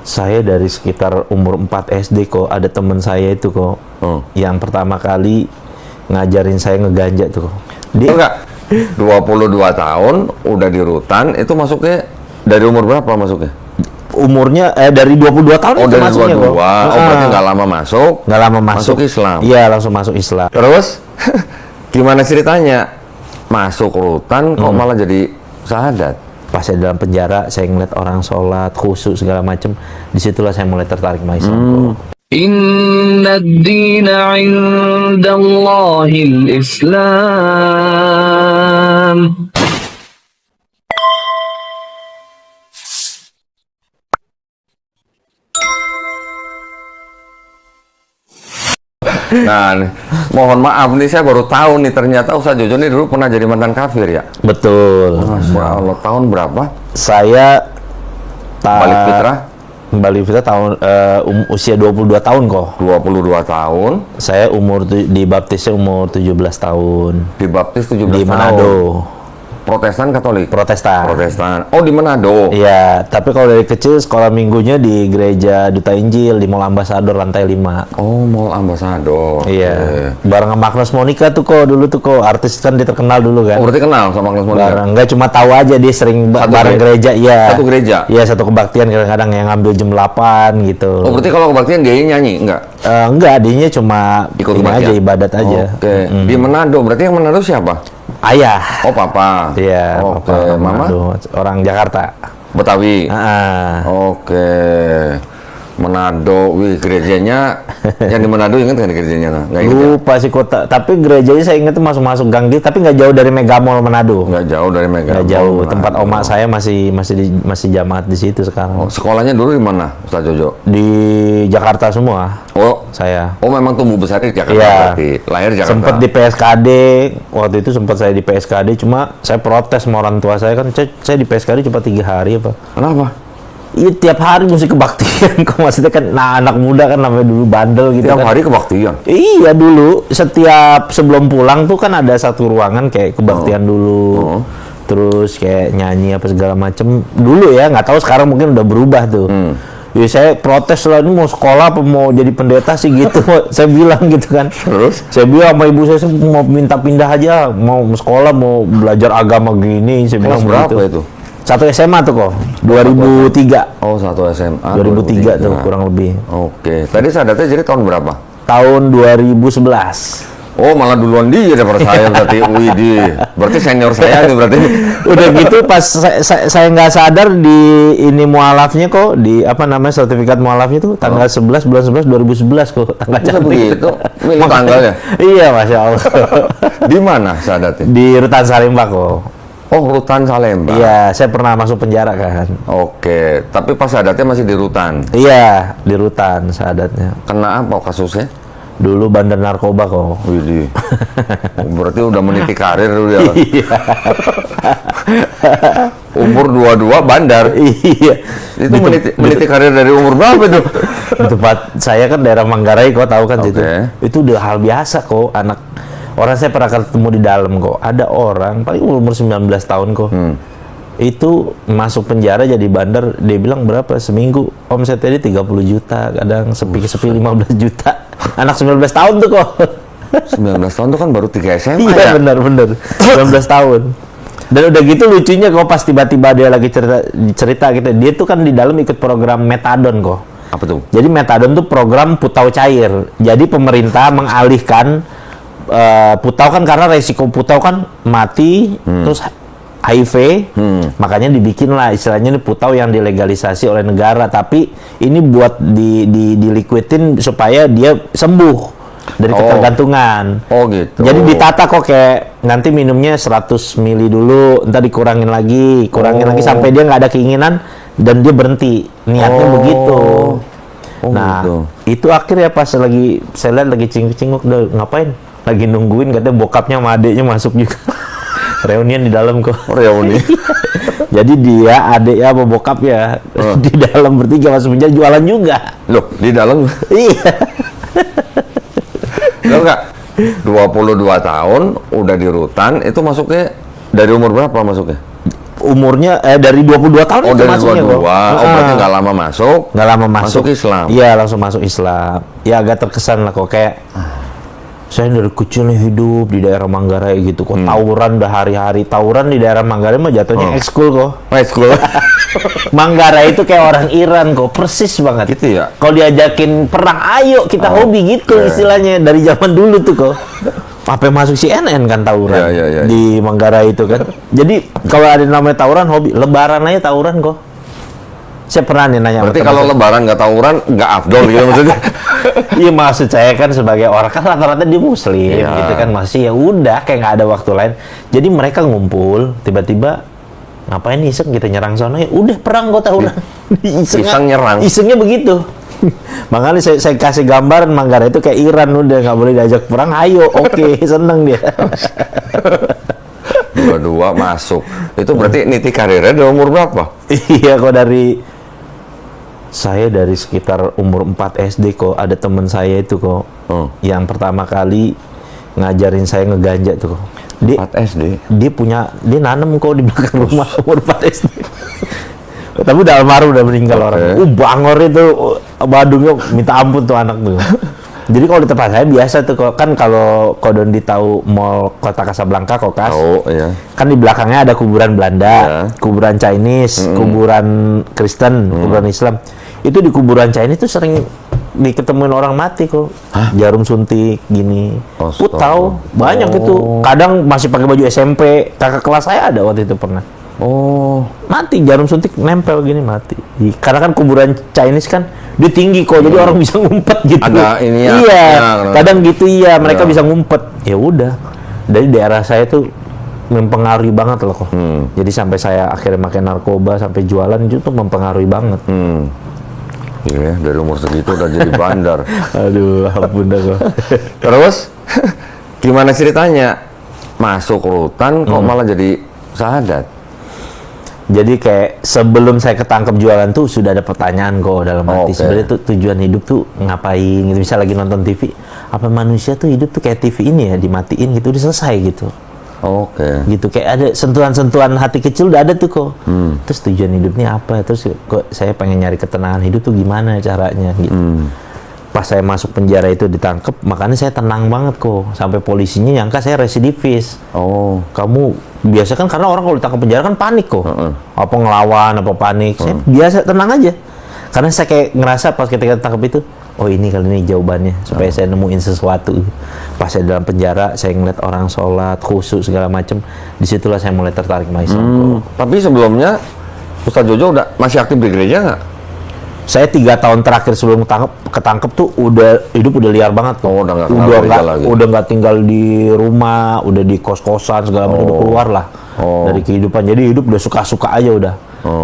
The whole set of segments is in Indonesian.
Saya dari sekitar umur 4 SD kok, ada teman saya itu kok, yang pertama kali ngajarin saya ngeganja tuh. Enggak, 22 tahun udah di rutan, itu masuknya dari umur berapa masuknya? Umurnya dari 22 tahun Oh, itu dari masuknya 22. kok. Oh, berarti nggak lama masuk. Nggak lama masuk Islam. Iya, langsung masuk Islam. Terus gimana ceritanya? Masuk rutan kok malah jadi syahadat? Pas saya dalam penjara, saya ngeliat orang sholat, khusyuk segala macem. Disitulah saya mulai tertarik sama Islam kok. Inna ad-dina 'inda Allahil Islam. Nah, mohon maaf nih, saya baru tahu nih ternyata Ustaz Jojo ini dulu pernah jadi mantan kafir ya? Betul. Masya Allah, tahun berapa? Saya Balik fitrah? Balik fitrah tahun usia 22 tahun kok. 22 tahun. Saya dibaptisnya umur 17 tahun. Dibaptis 17 Di tahun. Manado. Protestan Katolik? Protestan. Protestan. Oh, di Manado. Iya, tapi kalau dari kecil sekolah minggunya di gereja Duta Injil di Mall Ambassador lantai 5. Oh, Mall Ambassador. Iya. Okay. Bareng sama Agnes Monica tuh kok dulu tuh kok, artis kan dia terkenal dulu kan. Oh, berarti kenal sama Agnes Monica? Bareng, enggak cuma tahu aja dia sering bareng gereja, iya. Satu gereja? Iya, satu kebaktian kadang-kadang yang ngambil jam 8 gitu. Oh, berarti kalau kebaktian dia nyanyi? Enggak? Enggak, dianya cuma Ikut ini kebaktian? aja, ibadat aja. Oke. Di Manado, berarti yang Manado siapa? Ayah. Oh, papa. Iya, Oke. papa Mama? Manado, orang Jakarta. Betawi. Oke. Manado, wih gerejanya yang di Manado ingat kan gerejanya? Nggak ingat ya? Lupa sih kota, tapi gerejanya saya ingat tuh masuk-masuk gang gitu, tapi nggak jauh dari Mega Mall Manado. Nggak jauh dari Mega. Nggak jauh, tempat oma saya masih jamaat di situ sekarang. Oh, sekolahnya dulu di mana, Ustaz Jojo? Di Jakarta semua. Oh, Saya. oh memang tumbuh besar di Jakarta Iya. berarti. Lahir di Jakarta. Sempat di PSKD, waktu itu sempat saya di PSKD, cuma saya protes sama orang tua saya kan, saya di PSKD cuma 3 hari apa. Kenapa? Iya, tiap hari mesti kebaktian. Kok maksudnya kan, nah anak muda kan namanya dulu bandel gitu Tiap kan. hari kebaktian? Iya, dulu setiap sebelum pulang tuh kan ada satu ruangan kayak kebaktian dulu. Terus kayak nyanyi apa segala macem. Dulu ya, nggak tahu sekarang mungkin udah berubah tuh. Ya saya protes lah, ini mau sekolah apa mau jadi pendeta sih gitu. Saya bilang gitu kan. Terus? Saya bilang sama ibu saya mau minta pindah aja, mau sekolah, mau belajar agama gini. Saya bilang Kelas berapa begitu. itu? Satu SMA tuh kok, 2003. Oh, satu SMA. 2003 tuh kurang lebih. Oke. Tadi sadatnya jadi tahun berapa? Tahun 2011. Oh, malah duluan dia daripada saya berarti. Widih. Berarti senior saya nih berarti. Udah gitu pas saya nggak sadar di ini mualafnya kok, di apa namanya sertifikat mualafnya tuh tanggal 11 bulan 11 2011 kok, tanggal Bisa cantik. begitu? Milih tanggalnya? Iya, Masya Allah. Di mana sadatnya? Di Rutan Salemba kok. Oh, Rutan Salemba. Iya, saya pernah masuk penjara kan. Oke, tapi pas sadatnya masih di Rutan. Iya, di Rutan sadatnya. Kena apa kasusnya? Dulu bandar narkoba kok. Widih. Berarti udah meniti karir dulu ya. Iya. Umur 22 bandar. Iya. Itu meniti karir dari umur berapa itu? Di tempat saya kan daerah Manggarai, kok tahu kan situ. Oke. Itu udah hal biasa kok, anak orang saya pernah ketemu di dalam kok. Ada orang paling umur 19 tahun kok. Itu masuk penjara jadi bandar, dia bilang berapa seminggu omsetnya dia 30 juta, kadang sepi-sepi 15 juta. Anak 19 tahun tuh kok. 19 tahun itu kan baru 3 SMA Iya, ya? benar-benar. 19 tahun. Dan udah gitu lucunya kok pas tiba-tiba dia lagi cerita gitu. Dia tuh kan di dalam ikut program metadon kok. Apa tuh? Jadi metadon tuh program putau cair. Jadi pemerintah mengalihkan putau kan, karena resiko putau kan mati, terus HIV, makanya dibikin lah istilahnya ini putau yang dilegalisasi oleh negara. Tapi ini buat dilikuidin supaya dia sembuh dari ketergantungan. Oh gitu. Jadi ditata kok, kayak nanti minumnya 100 mili dulu, entar dikurangin lagi, lagi sampai dia nggak ada keinginan dan dia berhenti. Niatnya begitu. Nah, gitu. itu akhirnya pas lagi saya lihat lagi cinguk-cinguk, udah ngapain? Lagi nungguin katanya bokapnya sama adeknya masuk juga. Reunian di dalam kok. Reuni. Jadi dia, adeknya sama bokap ya di dalam bertiga masuk penjara jualan juga. Loh, di dalam? Iya. Tahu nggak? 22 tahun udah di Rutan, itu masuknya dari umur berapa masuknya? umurnya dari 22 tahun Oh, itu dari masuknya 22. kok. Oh, berarti nggak lama masuk. Nggak lama masuk. Masuk Islam. Iya, langsung masuk Islam. Ya agak terkesan lah kok, kayak saya dari kecil nih hidup di daerah Manggarai gitu kok. Tawuran dah hari-hari. Tawuran di daerah Manggarai mah jatuhnya ekskul kok. Ekskul. Manggarai itu kayak orang Iran kok, persis banget. Gitu ya? Kalau diajakin perang, ayo kita hobi gitu istilahnya dari zaman dulu tuh kok. Sampai masuk CNN kan tawuran Ya. di Manggarai itu kan. Jadi kalau ada namanya tawuran hobi, lebaran aja tawuran kok. Saya pernah nih nanya. Berarti sama kalau teman lebaran nggak tawuran, nggak afdol gitu maksudnya. saya. Iya, maksud saya kan sebagai orang kan rata-rata dia muslim Iya. gitu kan, masih ya udah kayak nggak ada waktu lain. Jadi mereka ngumpul tiba-tiba ngapain iseng kita nyerang sana, ya udah perang kok tawuran. Iseng nyerang. Isengnya begitu. Makanya saya kasih gambaran Manggarai itu kayak Iran, udah nggak boleh diajak perang, ayo oke, seneng dia. Dua-dua masuk. Itu berarti niti karirnya dari umur berapa? Iya, kok saya dari sekitar umur 4 SD kok, ada temen saya itu kok yang pertama kali ngajarin saya ngeganja tuh kok. 4 SD. Dia nanem kok di belakang rumah umur 4 SD. Tapi udah almarhum, udah meninggal orang. Bangor itu, badungnya minta ampun tuh anak tuh. Jadi kalau di tempat saya biasa tuh kok, kan kalau Kodondi tahu Mall Kota Kasablanka, Kokas. Oh, iya. Kan di belakangnya ada kuburan Belanda, kuburan Chinese, kuburan Kristen, kuburan Islam. Itu di kuburan Chinese itu sering diketemuin orang mati kok. Jarum suntik gini. Putau banyak itu. Kadang masih pakai baju SMP. Kakak kelas saya ada waktu itu pernah. Oh, Mati jarum suntik nempel gini mati. Karena kan kuburan Chinese kan dia tinggi kok, jadi orang bisa ngumpet gitu. Ada ini ya. Iya, Ya, kadang gitu iya, mereka Ya. bisa ngumpet. Ya udah. Dari daerah saya tuh mempengaruhi banget loh kok. Jadi sampai saya akhirnya makan narkoba, sampai jualan itu tuh mempengaruhi banget. Iya, dari umur segitu udah jadi bandar. Aduh, ampun dah kok. Terus, gimana ceritanya? Masuk rutan kok malah jadi sahadat? Jadi kayak sebelum saya ketangkep jualan tuh sudah ada pertanyaan kok dalam hati. Oke. Sebenarnya tuh tujuan hidup tuh ngapain gitu. Misal lagi nonton TV, apa manusia tuh hidup tuh kayak TV ini ya, dimatiin gitu, udah selesai gitu. Oke. Gitu kayak ada sentuhan-sentuhan hati kecil udah ada tuh kok. Terus tujuan hidupnya apa? Terus kok saya pengen nyari ketenangan hidup tuh gimana caranya gitu. Pas saya masuk penjara itu ditangkep, makanya saya tenang banget kok. Sampai polisinya nyangka saya residivis. Oh, Kamu biasa kan, karena orang kalau ditangkap penjara kan panik kok. Apa ngelawan, apa panik. Saya biasa tenang aja. Karena saya kayak ngerasa pas ketika ditangkap itu, oh ini kali ini jawabannya, supaya saya nemuin sesuatu. Pas saya dalam penjara, saya ngeliat orang sholat, khusyuk segala macem. Disitulah saya mulai tertarik sama Islam kok. tapi sebelumnya Ustadz Jojo udah masih aktif di gereja nggak? Saya 3 tahun terakhir sebelum ketangkep tuh udah hidup udah liar banget kok. Oh, udah nggak kenal gereja lagi. Udah nggak tinggal di rumah, udah di kos-kosan segala macam, udah keluar lah dari kehidupan. Jadi hidup udah suka-suka aja udah.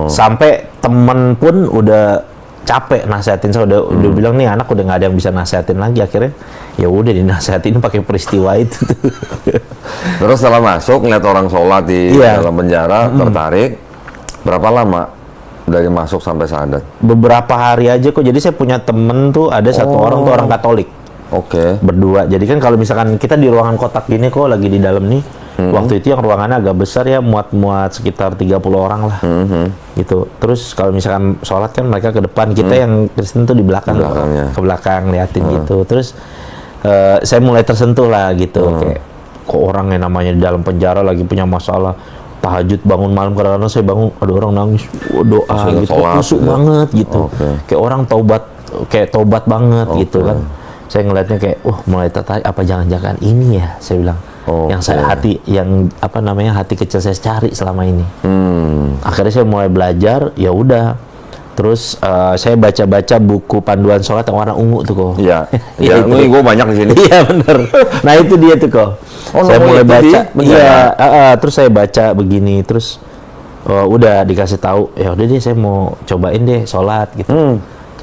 Sampai temen pun udah capek nasehatin saya, udah bilang nih anak udah nggak ada yang bisa nasehatin lagi. Akhirnya ya udah dinasehatin pakai peristiwa itu tuh. Terus setelah masuk ngeliat orang sholat di Iya. dalam penjara, tertarik. Berapa lama dari masuk sampai sahadat? Beberapa hari aja kok. Jadi saya punya temen tuh, ada satu orang tuh orang Katolik. Oke. Berdua. Jadi kan kalau misalkan kita di ruangan kotak gini kok lagi di dalam nih, waktu itu yang ruangannya agak besar ya, muat sekitar 30 orang lah. Gitu. Terus kalau misalkan sholat kan mereka ke depan, kita yang Kristen tuh di belakang, Belakangnya. ke belakang liatin gitu. Terus saya mulai tersentuh lah gitu, kayak kok orang yang namanya di dalam penjara lagi punya masalah, tahajud bangun malam, kadang-kadang saya bangun ada orang nangis, doa Masih gitu, sholat, khusyuk gitu. banget gitu, Oke. kayak orang tobat banget gitu kan. Saya ngelihatnya kayak, mulai tertarik, apa jangan-jangan ini ya, saya bilang, yang saya hati kecil saya cari selama ini. Akhirnya saya mulai belajar, ya udah. Terus saya baca-baca buku panduan sholat yang warna ungu tuh kok. Iya. Iya, Ya, ini gue banyak di sini. Iya bener. Nah itu dia tuh kok. Oh, Saya nomor mulai itu di baca. penjara? Iya. Terus saya baca begini. Terus udah dikasih tahu. Ya udah deh, saya mau cobain deh sholat gitu.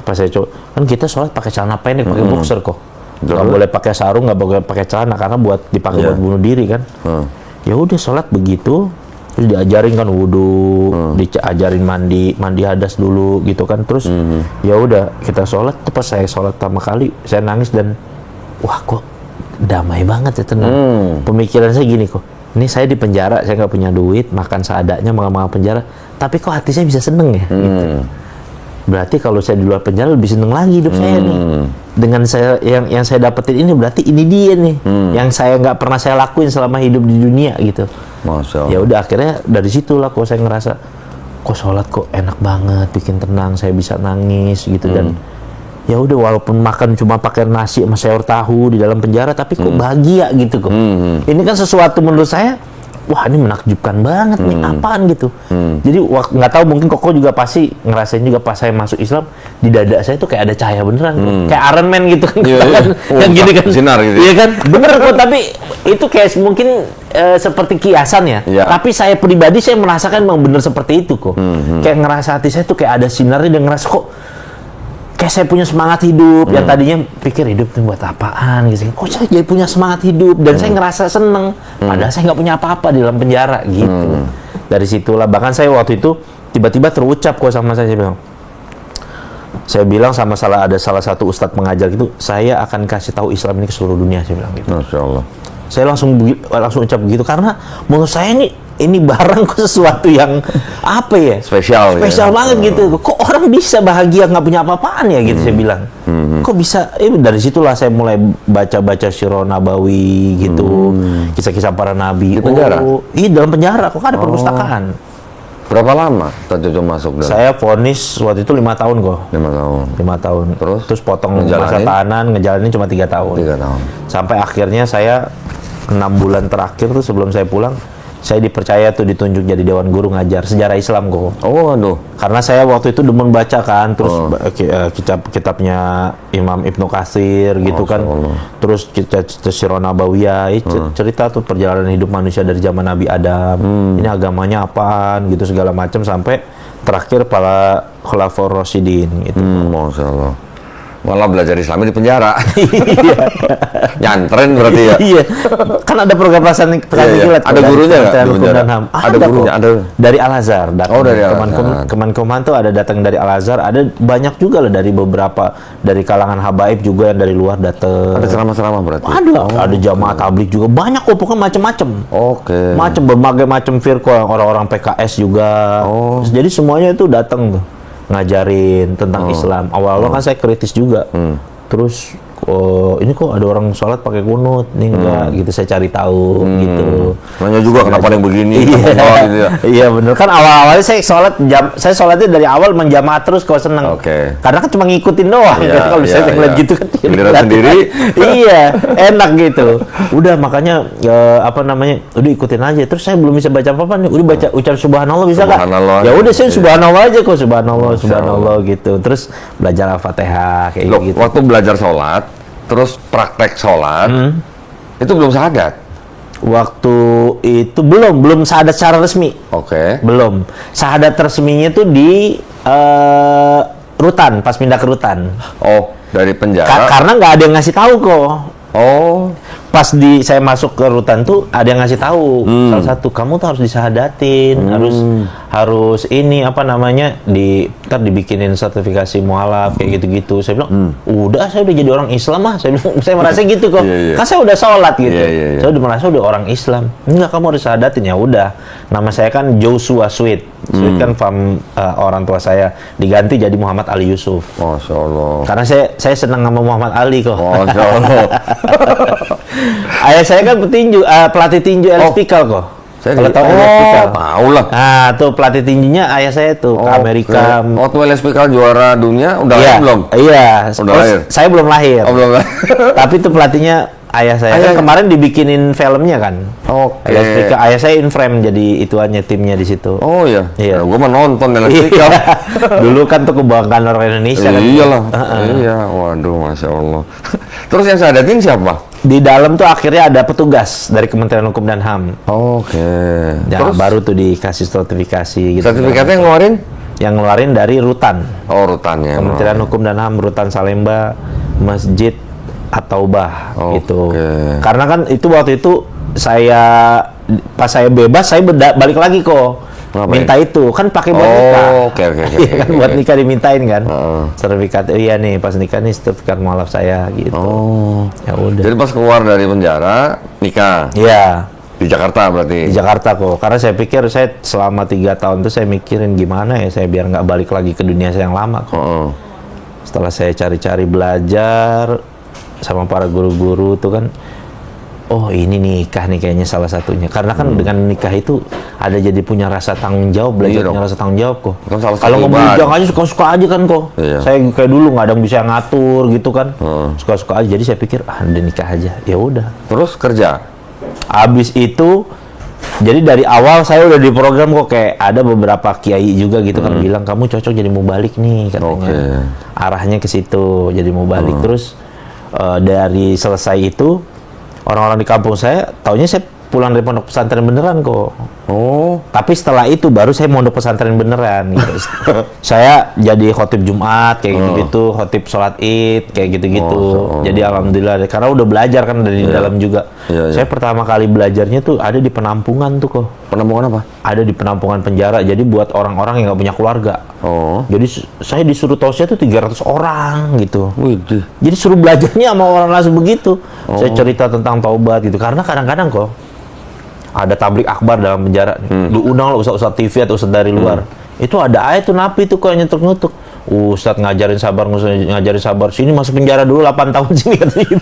Pas saya coba, kan kita sholat pakai celana pendek, pakai boxer kok. Nggak boleh pakai sarung, nggak boleh pakai celana karena buat dipakai buat bunuh diri kan. Ya udah sholat begitu. Terus diajarin kan wudhu, diajarin mandi hadas dulu gitu kan. Terus ya udah kita sholat. Pas saya sholat pertama kali, saya nangis dan wah kok damai banget ya, tenang. Pemikiran saya gini kok, ini saya di penjara, saya nggak punya duit, makan seadanya, makan penjara, tapi kok hati saya bisa seneng ya? Gitu. Berarti kalau saya di luar penjara lebih seneng lagi hidup saya nih. Dengan saya yang saya dapetin ini, berarti ini dia nih, yang saya nggak pernah saya lakuin selama hidup di dunia gitu. Masya Allah. Ya udah akhirnya dari situlah kok saya ngerasa, kok sholat kok enak banget, bikin tenang, saya bisa nangis gitu. Dan ya udah walaupun makan cuma pakai nasi sama sayur tahu di dalam penjara, tapi kok bahagia gitu kok. Ini kan sesuatu menurut saya, wah ini menakjubkan banget nih, apaan gitu. Jadi nggak tahu, mungkin Koko juga pasti ngerasain juga pas saya masuk Islam, di dada saya tuh kayak ada cahaya beneran, kayak Iron Man gitu kan. Iya, iya. Yang gini kan, Sinar gitu. iya kan, bener kok. Tapi itu kayak mungkin seperti kiasan ya. Iya. Tapi saya pribadi saya merasakan memang bener seperti itu kok. Kayak ngerasa hati saya tuh kayak ada sinarnya, dan ngerasa kok kayak saya punya semangat hidup. Yang tadinya pikir hidup itu buat apaan gitu, kok saya jadi punya semangat hidup, dan saya ngerasa seneng padahal saya nggak punya apa-apa di dalam penjara gitu. Dari situlah bahkan saya waktu itu tiba-tiba terucap kok sama saya bilang sama ada salah satu ustadz pengajar gitu, saya akan kasih tahu Islam ini ke seluruh dunia, saya bilang gitu. Masya Allah. Saya langsung ucap begitu, karena menurut saya ini barang kok sesuatu yang apa ya, Spesial banget gitu. Kok orang bisa bahagia nggak punya apa-apaan ya gitu, saya bilang. Kok bisa? Dari situlah saya mulai baca Sirah Nabawi gitu, kisah-kisah para nabi. Di penjara? Iya, dalam penjara. Kok ada perpustakaan? Berapa lama Coco masuk dalam? Saya vonis waktu itu 5 tahun kok. 5 tahun. 5 tahun. Terus potong masa ngejalanin? tahanan, ngejalanin cuma 3 tahun. 3 tahun. Sampai akhirnya saya 6 bulan terakhir tuh sebelum saya pulang, saya dipercaya tuh ditunjuk jadi Dewan Guru ngajar sejarah Islam kok. Oh, aduh. Karena saya waktu itu demen baca kan, terus kitab-kitabnya Imam Ibnu Katsir gitu kan. Allah. Terus Sirah Nabawiyah, cerita tuh perjalanan hidup manusia dari zaman Nabi Adam. Ini agamanya apaan gitu segala macam, sampai terakhir para Khulafaur Rasyidin gitu. Masya Allah. Malah belajar Islam di penjara. Nyantren berarti ya. Iya. Kan ada program pelaksanaan kilat. Ada gurunya nggak di Hukum penjara? dan HAM. Ada gurunya, kok. ada. Dari Al-Azhar. Oh, dari Al-Azhar. Kemenkumham tuh ada datang dari Al-Azhar, ada banyak juga lah dari beberapa, dari kalangan habaib juga yang dari luar datang. Ada ceramah-ceramah berarti? Ada jamaah tabligh juga, banyak kok, pokoknya macam-macam. Oke. Berbagai macam firqah, orang-orang PKS juga. Jadi semuanya itu datang tuh ngajarin tentang Islam. Awal-awal kan saya kritis juga. Terus ini kok ada orang sholat pakai kunut, nih enggak gitu, saya cari tahu gitu. Nanya juga kenapa ada yang begini? Iya, gitu ya. iya bener kan, awal-awalnya saya sholatnya dari awal menjamaah terus kalau seneng. Oke. Karena kan cuma ngikutin doang. Iya, Kalau iya, saya ngeliat iya. gitu kan. Giliran sendiri. Iya, enak gitu. Udah makanya udah ikutin aja. Terus saya belum bisa baca apa-apa nih. Udah baca ucap subhanallah bisa nggak? Subhanallah. Ya udah saya Iya. subhanallah aja kok, subhanallah Masya gitu. Terus belajar Al-Fatihah kayak Loh, gitu. waktu belajar sholat, terus praktek sholat, itu belum syahadat? Waktu itu belum syahadat secara resmi. Oke. Belum. Syahadat resminya tuh di Rutan, pas pindah ke Rutan. Oh, dari penjara? Karena nggak ada yang ngasih tahu kok. Oh, Pas saya masuk ke Rutan tuh ada yang ngasih tahu, salah satu, kamu tuh harus disahadatin, harus ini apa namanya, ntar dibikinin sertifikasi mualaf kayak gitu-gitu. Saya bilang, saya udah jadi orang Islam saya merasa gitu kok. Iya, iya. Kan saya udah sholat gitu. Iya, iya, iya. Saya udah merasa udah orang Islam. Enggak, kamu harus sahadatin. Ya udah. Nama saya kan Joshua Sweet. Sweet kan orang tua saya, diganti jadi Muhammad Ali Yusuf. Masya Allah. Karena saya senang sama Muhammad Ali kok. Masya Allah. Ayah saya kan pelatih tinju LS Pikal kok. Saya Kalau tahu LS Pikal. tahu lah. Nah, tuh pelatih tinjunya ayah saya tuh ke Amerika. Waktu LSPK juara dunia, udah Iya, lahir belum? Iya. Udah lahir? Saya belum lahir. Oh, belum. Tapi tuh pelatihnya ayah saya. Ayah. Kan kemarin dibikinin filmnya kan. Oke. LS Pikal. Ayah saya in frame jadi ituannya, timnya di situ. Oh iya. Iya. Gua mah nonton LSPK. Dulu kan tuh kebanggaan orang Indonesia kan. Iyalah. Iya. Waduh, Masya Allah. Terus yang sadatin siapa? Di dalam tuh akhirnya ada petugas dari Kementerian Hukum dan HAM. Oke. Ya, Terus baru tuh dikasih sertifikasi gitu. sertifikatnya yang ngeluarin? Yang ngeluarin dari Rutan. Oh, rutannya. Kementerian Hukum dan HAM Rutan Salemba, Masjid At-Taubah gitu. Karena kan itu waktu itu pas saya bebas, saya balik lagi kok. Ngapain? Minta itu kan pakai buat nikah. Oke. Iya kan, buat nikah dimintain kan. Heeh. Sertifikat, iya nih pas nikah nih sertifikat mualaf saya gitu. Oh. Ya udah. Jadi pas keluar dari penjara, nikah. Iya. Di Jakarta berarti. Di Jakarta kok. Karena saya pikir saya selama 3 tahun tuh saya mikirin gimana ya saya biar nggak balik lagi ke dunia saya yang lama kok. Heeh. Setelah saya cari-cari belajar sama para guru-guru tuh kan, oh ini nikah nih kayaknya salah satunya. Karena kan dengan nikah itu ada jadi punya rasa tanggung jawab, belajar Iya dong. punya rasa tanggung jawab kok. Kan salah satu Kalau ngomong ibadah. jangan aja suka-suka aja kan kok. Iya. Saya kayak dulu nggak ada yang bisa ngatur gitu kan. Heeh. Suka-suka aja. Jadi saya pikir udah nikah aja. Ya udah. Terus kerja. Abis itu, jadi dari awal saya udah di program kok kayak ada beberapa kiai juga gitu kan bilang kamu cocok jadi mubalik nih katanya. Oke. Arahnya ke situ jadi mubalik. Terus dari selesai itu orang-orang di kampung saya taunya saya pulang dari pondok pesantren beneran kok. Oh. Tapi setelah itu baru saya mondok pesantren beneran gitu. Saya jadi khotib Jumat kayak gitu-gitu, khotib sholat Id kayak gitu-gitu. Oh, Jadi alhamdulillah karena udah belajar kan dari dalam juga. Iya, iya. Saya pertama kali belajarnya tuh ada di penampungan tuh kok. Penampungan apa? Ada di penampungan penjara. Jadi buat orang-orang yang nggak punya keluarga. Oh. Jadi saya disuruh tausiah tuh 300 orang gitu. Widih. Jadi suruh belajarnya sama orang langsung begitu. Saya cerita tentang taubat gitu. Karena kadang-kadang kok ada tablik akbar dalam penjara nih. Diundang loh Ustaz TV atau Ustaz dari luar. Itu ada ayat tuh napi tuh kok nyetuk-nyetuk. Ustaz ngajarin sabar sini masuk penjara dulu 8 tahun sini katanya.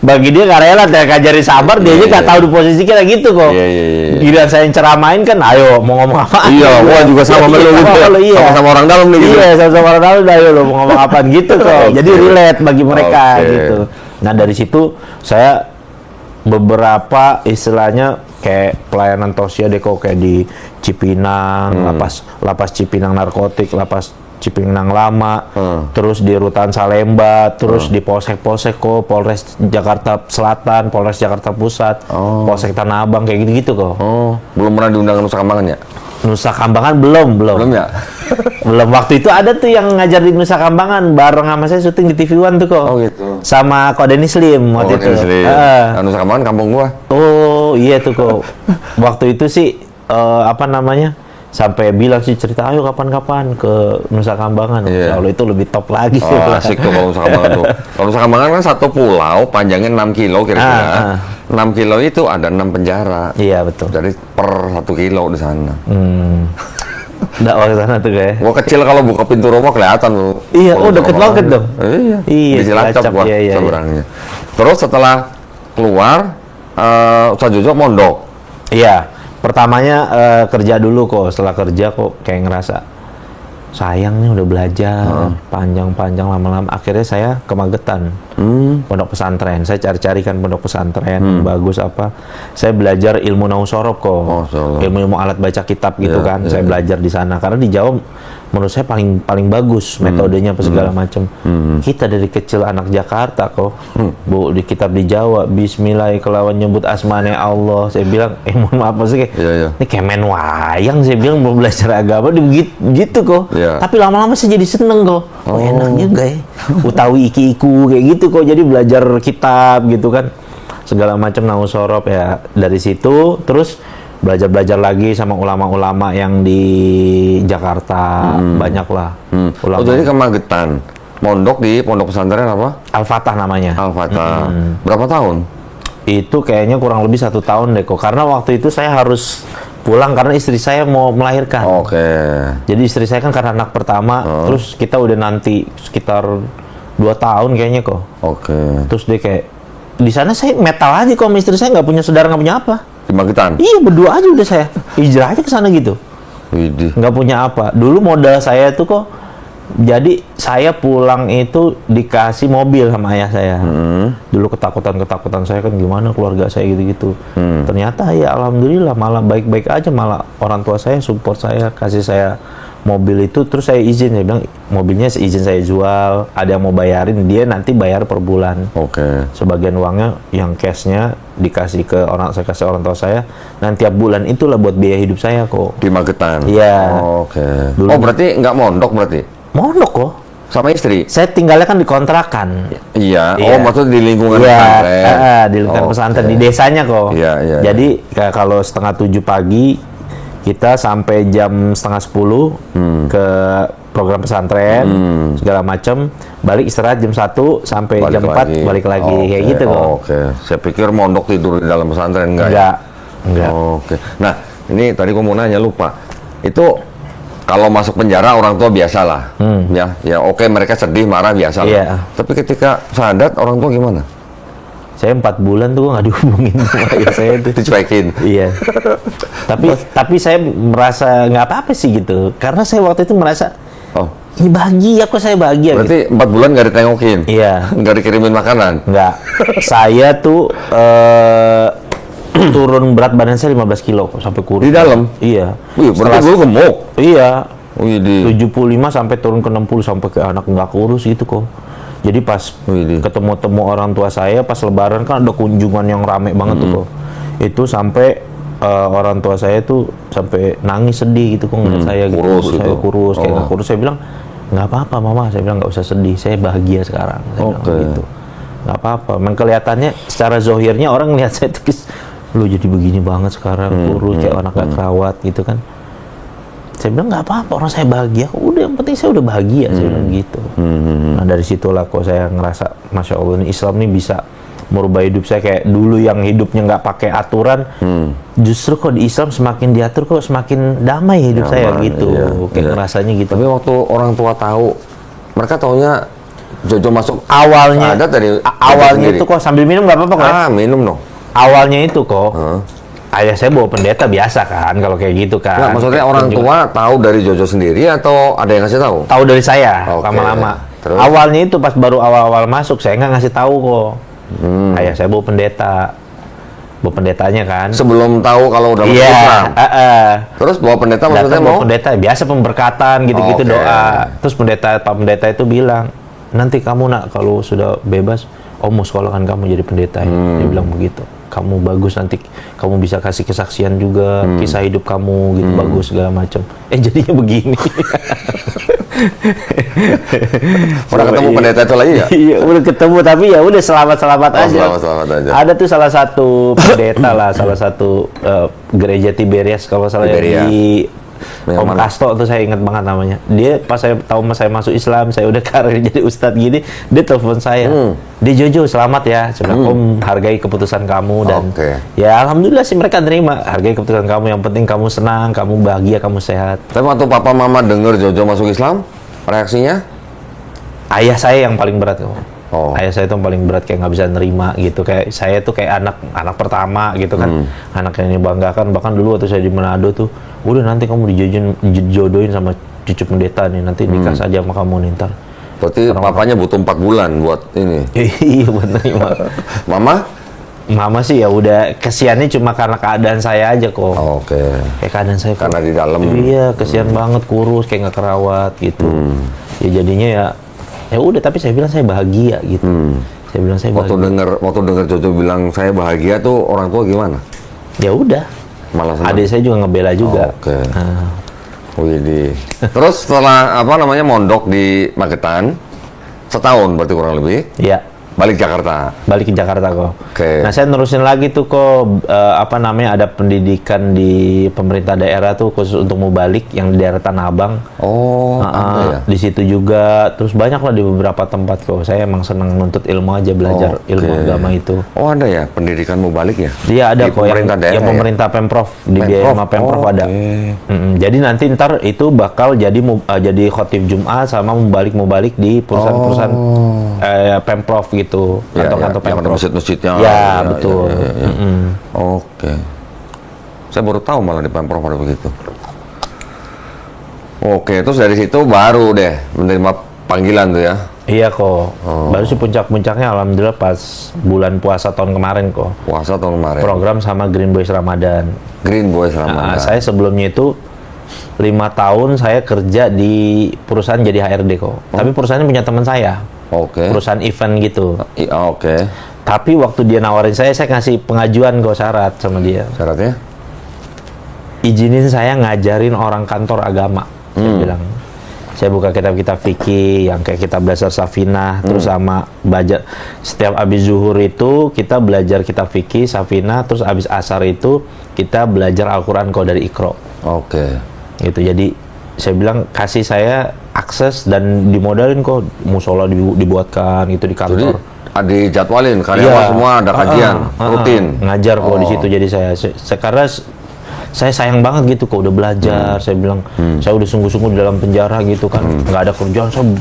Bagi dia gak rela ngajarin sabar, dia aja gak tahu di posisi kita gitu kok. Iya. Giliran saya yang ceramain kan, ayo mau ngomong apa? Iya, wah juga sama Iya, lu gitu ya. iya. Sama-sama orang dalam nih gitu. Iya, sama-sama orang dalam ayo lo mau ngomong apa gitu kok. Oke. Jadi relate bagi mereka Oke. gitu. Nah dari situ saya beberapa istilahnya kayak pelayanan tausiah deh kok kayak di Cipinang, lapas Cipinang narkotik, lapas Cipinang Lama, terus di Rutan Salemba, terus di Polsek-Polsek kok, Polres Jakarta Selatan, Polres Jakarta Pusat, Polsek Tanah Abang kayak gitu-gitu kok. Oh, belum pernah diundang Nusa Kambangan ya? Nusa Kambangan belum. Belum ya? Belum, waktu itu ada tuh yang ngajar di Nusa Kambangan bareng sama saya syuting di TV One tuh kok. Oh gitu. Sama Kok Denny Slim waktu itu. Nusa Kambangan kampung gua. Oh iya tuh kok. Waktu itu sih apa namanya? Sampai bilang sih cerita ayo kapan-kapan ke Nusa Kambangan. Iya. Kalau itu lebih top lagi. Oh, asik tuh kalau Nusa Kambangan tuh. Kalau Nusa Kambangan kan satu pulau, panjangnya 6 kilo kira-kira. 6 kilo itu ada 6 penjara. Iya betul. Jadi per 1 kilo di sana. Nggak ke sana tuh kayak. Gua kecil kalau buka pintu rumah kelihatan tuh. Iya, Kalau oh deket Nusa banget Kambangan. dong. Iya. Iya, Di Cilacap Cilacap, gua iya. seberangnya. Terus setelah keluar, Ustaz Jojo mondok. Iya. Pertamanya kerja dulu kok. Setelah kerja kok kayak ngerasa sayang nih udah belajar panjang-panjang lama-lama. Akhirnya saya ke Magetan. Pondok pesantren. Saya cari-cari kan pondok pesantren bagus apa. Saya belajar ilmu nausorob kok. Masya Allah. Ilmu alat baca kitab gitu Iya, kan. iya. Saya belajar di sana karena di Jawa menurut saya paling bagus metodenya apa segala macam. Kita dari kecil anak Jakarta kok. Bu di kitab di Jawa bismillah kelawan nyebut asmane Allah. Saya bilang mohon maaf maksudnya kayak, Iya. ini kayak main wayang. Saya bilang mau belajar agama gitu kok. Iya. Tapi lama-lama saya jadi seneng kok. Oh, enak juga ya. Utawi iki-iku kayak gitu kok. Jadi belajar kitab gitu kan. Segala macam nausorob ya. Dari situ terus belajar lagi sama ulama-ulama yang di Jakarta. Banyak lah. Oh, jadi ke Magetan. Mondok di pondok pesantren apa? Al-Fatah namanya. Al-Fatah. Berapa tahun? Itu kayaknya kurang lebih 1 tahun deh kok. Karena waktu itu saya harus pulang karena istri saya mau melahirkan. Oke. Jadi istri saya kan karena anak pertama, terus kita udah nanti sekitar 2 tahun kayaknya kok. Oke. Terus dia kayak di sana saya metal aja kok, sama istri saya nggak punya saudara, nggak punya apa. Di Magetan. Iya berdua aja udah saya hijrah aja ke sana gitu. Widih. Nggak punya apa. Dulu modal saya tuh kok. Jadi saya pulang itu dikasih mobil sama ayah saya. Dulu ketakutan saya kan gimana keluarga saya gitu-gitu. Ternyata ya alhamdulillah malah baik-baik aja, malah orang tua saya support saya, kasih saya mobil itu. Terus saya izin, saya bilang mobilnya izin saya jual, ada yang mau bayarin, dia nanti bayar per bulan. Oke. Sebagian uangnya yang cashnya dikasih ke orang, saya kasih orang tua saya, dan tiap bulan itulah buat biaya hidup saya kok. Di Magetan. Iya. Oke. Dulu- Oh, berarti nggak mondok berarti? Mondok kok. Sama istri? Saya tinggalnya kan di kontrakan. Iya. Iya. Oh, maksudnya di lingkungan Iya, pesantren. di lingkungan Oke. pesantren di desanya kok. Iya, iya, Jadi kalau setengah 7 pagi kita sampai jam setengah 10 ke program pesantren segala macam, balik istirahat jam 1 sampai jam 4 balik lagi kayak gitu kok. Oke, saya pikir mondok tidur di dalam pesantren enggak. Enggak. Oke. Nah, ini tadi gua mau nanya lupa. Itu kalau masuk penjara orang tua biasalah. Ya oke, mereka sedih, marah biasa. Iya. Tapi ketika syahadat orang tua gimana? Saya 4 bulan tuh nggak dihubungin sama ayah saya tuh. Dicuekin. Iya. tapi saya merasa nggak apa-apa sih gitu. Karena saya waktu itu merasa Oh, ini bahagia kok, saya bahagia gitu. berarti 4 bulan nggak ditengokin? Iya. Nggak dikirimin makanan? Nggak. Saya tuh turun berat badan saya 15 kilo kok, sampai kurus. Di dalam? Iya. Wih, berarti dulu gemuk. Iya. Wih, 75 sampai turun ke 60 sampai ke anak nggak kurus gitu kok. Jadi pas Widih. ketemu orang tua saya pas lebaran kan ada kunjungan yang rame banget tuh kok. Itu sampai orang tua saya tuh sampai nangis sedih gitu kok ngeliat saya gitu. Kurus Ibu saya gitu. kurus kayak nggak Oh. kurus. Saya bilang nggak apa-apa mama, saya bilang nggak usah sedih, saya bahagia sekarang. Saya bilang Oke. gitu. Nggak apa-apa. Memang kelihatannya secara zohirnya orang ngeliat saya tuh lu jadi begini banget sekarang, kurus kayak anak gak kerawat gitu kan. Saya bilang nggak apa-apa, orang saya bahagia. Udah, yang penting saya udah bahagia, saya bilang gitu. Nah dari situlah kok saya ngerasa, masya Allah, ini Islam ini bisa merubah hidup saya. Kayak dulu yang hidupnya nggak pakai aturan, justru kok di Islam semakin diatur kok semakin damai hidup saya Nyaman, gitu. iya, Kayak iya. ngerasanya gitu. Tapi waktu orang tua tahu, mereka taunya Jojo masuk Awalnya, syahadat dari awalnya sendiri. itu kok sambil minum nggak apa-apa kok. Ya? minum dong. Awalnya itu kok, ayah saya bawa pendeta biasa kan, kalau kayak gitu kan. Nggak, maksudnya Kayak orang kunjungan. tua tahu dari Jojo sendiri atau ada yang ngasih tahu? Tahu dari saya Oke. lama-lama. Terus? Awalnya itu pas baru awal-awal masuk saya nggak ngasih tahu kok. Ayah saya bawa pendetanya kan. Sebelum tahu kalau udah masuk Iya. Islam. Heeh. Terus bawa pendeta maksudnya Datang bawa mau? pendeta, biasa pemberkatan gitu-gitu, Oke. doa. Terus Pak pendeta itu bilang, nanti kamu nak kalau sudah bebas, Om mau sekolahkan kamu jadi pendeta ya. Dia bilang begitu. Kamu bagus nanti, kamu bisa kasih kesaksian juga, kisah hidup kamu gitu bagus segala macam. Jadinya begini. Udah ketemu Iya. pendeta itu lagi ya? Iya, udah ketemu tapi ya udah selamat-selamat Oh, aja. selamat-selamat aja. Ada tuh salah satu pendeta lah, salah satu gereja Tiberias kalau salah yang Tiberia. di Yang Om mana? Kasto tuh saya ingat banget namanya. Dia pas saya tahu saya masuk Islam, saya udah karir jadi ustadz gini, dia telepon saya. Dia Jojo selamat ya, saya bilang, Om hargai keputusan kamu dan Oke. ya alhamdulillah sih mereka nerima. Hargai keputusan kamu, yang penting kamu senang, kamu bahagia, kamu sehat. Tapi waktu papa mama denger Jojo masuk Islam, reaksinya? Ayah saya yang paling berat kok. Oh. Ayah saya itu yang paling berat, kayak nggak bisa nerima gitu. Kayak saya tuh kayak anak pertama gitu kan. Anak yang dibanggakan. Bahkan dulu waktu saya di Manado tuh, udah nanti kamu dijodohin sama cucu pendeta nih, nanti nikah saja sama kamu nih ntar. Berarti papanya butuh 4 bulan buat ini. Iya bener. Mama? Mama sih ya udah, kesiannya cuma karena keadaan saya aja kok. Oke. Kayak keadaan saya Karena di dalam. Iya, kesian banget, kurus, kayak nggak kerawat gitu. Ya jadinya ya udah, tapi saya bilang saya bahagia gitu. Saya bilang saya Waktu bahagia. denger Jojo bilang saya bahagia tuh orang tua gimana? Ya udah. Malah senang. Adik saya juga ngebela juga. Oke. Nah, Widih. Terus setelah mondok di Magetan, setahun berarti kurang lebih, iya, balik Jakarta. balik ke Jakarta kok. Oke. Nah, saya nerusin lagi tuh kok ada pendidikan di pemerintah daerah tuh khusus untuk mau balik yang di daerah Tanah Abang. Oh, ada ya? Di situ juga, terus banyak lah di beberapa tempat kok. Saya emang senang nuntut ilmu aja, belajar Oke. ilmu agama itu. Oh, ada ya pendidikan mau balik ya? Iya ada Di kok yang pemerintah daerah ya? pemerintah Pemprov dibiayai sama Pemprov Oh, ada. oke. Jadi nanti ntar itu bakal jadi khotib Jumat sama mau balik di perusahaan-perusahaan Pemprov gitu, Ya, kantor-kantor yang ada Pemprov. masjid-masjidnya. Ya, betul. ya. Oke. Saya baru tahu malah di Pemprov ada begitu. Oke, terus dari situ baru deh menerima panggilan tuh ya. Iya kok. Baru sih puncak-puncaknya alhamdulillah pas bulan puasa tahun kemarin kok. Puasa tahun kemarin. Program sama Green Boys Ramadan. Green Boys Ramadan. Saya sebelumnya itu 5 tahun saya kerja di perusahaan jadi HRD kok. Tapi perusahaannya punya teman saya. Oke. Perusahaan event gitu. Oke. Tapi waktu dia nawarin saya ngasih pengajuan kok syarat sama dia. Syaratnya? Izinin saya ngajarin orang kantor agama. Saya bilang. Saya buka kitab-kitab fikih yang kayak kita belajar Safinah, terus sama belajar setiap abis zuhur itu kita belajar kitab fikih Safinah, terus abis asar itu kita belajar Al-Quran kok dari Iqra. Oke. Gitu. Jadi saya bilang kasih saya akses dan dimodalin kok, musola dibuatkan gitu di Jadi kantor. dijadwalin karyawan semua ada kajian rutin. Ngajar kok di situ. Jadi karena saya sayang banget gitu kok udah belajar. Saya bilang saya udah sungguh-sungguh di dalam penjara gitu kan, nggak ada kerjaan.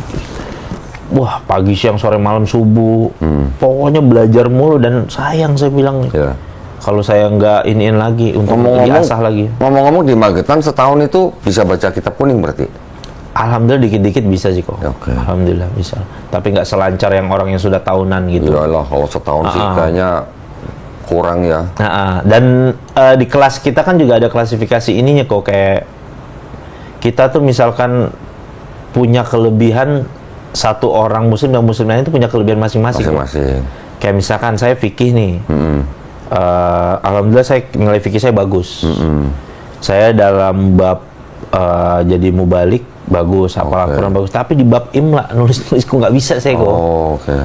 Wah, pagi siang sore malam subuh, pokoknya belajar mulu dan sayang saya bilang. Ya. Kalau saya nggak iniin lagi untuk diasah lagi. Ngomong-ngomong di Magetan setahun itu bisa baca kitab kuning berarti? Alhamdulillah dikit-dikit bisa sih kok. Oke. Alhamdulillah bisa. Tapi nggak selancar yang orang yang sudah tahunan gitu. Iyalah kalau setahun sih kayaknya kurang ya. Dan di kelas kita kan juga ada klasifikasi ininya kok, kayak kita tuh misalkan punya kelebihan, satu orang muslim dan muslim lain itu punya kelebihan masing-masing. Masing-masing. Kayak misalkan saya fikih nih. Alhamdulillah saya nilai fikih saya bagus. Saya dalam bab jadi mubalik bagus, hafal Al-Quran bagus, tapi di bab imla nulis-nulisku nggak bisa saya kok. Oh, oke.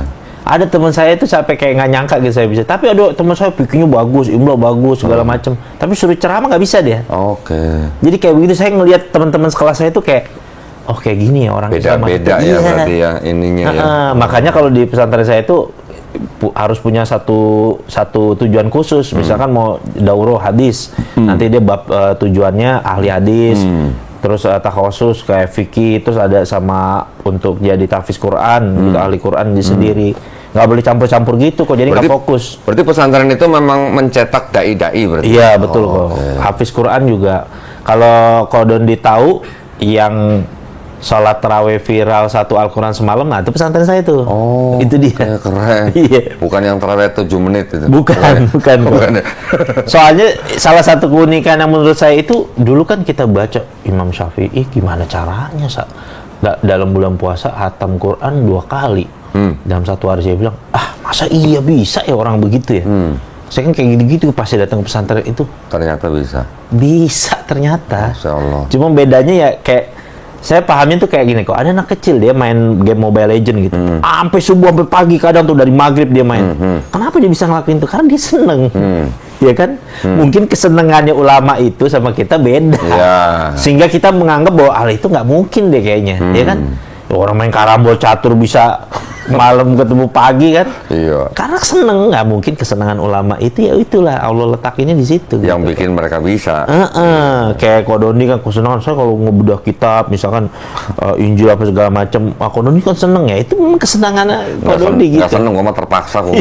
Ada teman saya itu sampai kayak nggak nyangka gitu saya bisa. Tapi ada teman saya fikihnya bagus, imla bagus, segala macam. Tapi suruh ceramah nggak bisa dia. Oke. Jadi kayak begitu saya ngelihat teman-teman sekelas saya itu kayak, oh kayak gini ya orang Islam. Beda-beda ya Iya. berarti ya ininya ya. Makanya kalau di pesantren saya itu harus punya satu tujuan khusus. Misalkan mau daurah hadis, nanti dia bab tujuannya ahli hadis. Terus takhusus kayak fikih, terus ada sama untuk jadi tahfiz Quran, gitu, ahli Quran di sendiri. Nggak boleh campur-campur gitu kok, jadi nggak fokus. Berarti pesantren itu memang mencetak dai-dai berarti? Iya betul kok. Hafiz Quran juga. Kalau Dondi tahu yang sholat tarawih viral satu Al-Quran semalam, nah itu pesantren saya tuh. Oh, itu dia. Keren. Iya. Bukan yang tarawih 7 menit itu. Bukan. Bukan ya? Soalnya salah satu keunikan yang menurut saya itu, dulu kan kita baca Imam Syafi'i gimana caranya, dalam bulan puasa hatam Quran 2 kali. Dalam satu hari saya bilang, masa iya bisa ya orang begitu ya? Saya kan kayak gitu-gitu pasti datang ke pesantren itu. Ternyata bisa. Bisa ternyata. Masya Allah. Cuma bedanya ya kayak, saya pahamnya tuh kayak gini kok, ada anak kecil dia main game Mobile Legend gitu, sampai subuh sampai pagi, kadang tuh dari maghrib dia main. Kenapa dia bisa ngelakuin itu? Karena dia seneng, ya kan? Mungkin kesenangannya ulama itu sama kita beda, sehingga kita menganggap bahwa hal itu nggak mungkin deh kayaknya, ya kan? Orang main karambol catur bisa malam ketemu pagi kan? Iya. Karena seneng, nggak mungkin kesenangan ulama itu ya itulah Allah letakinnya di situ. Yang gitu. bikin mereka bisa. Kayak Kodoni kan kesenangan saya kalau ngebedah kitab, misalkan Injil apa segala macam. Kodoni kan seneng ya, itu memang kesenangannya Kodoni gitu. Nggak seneng, gue mah terpaksa kok.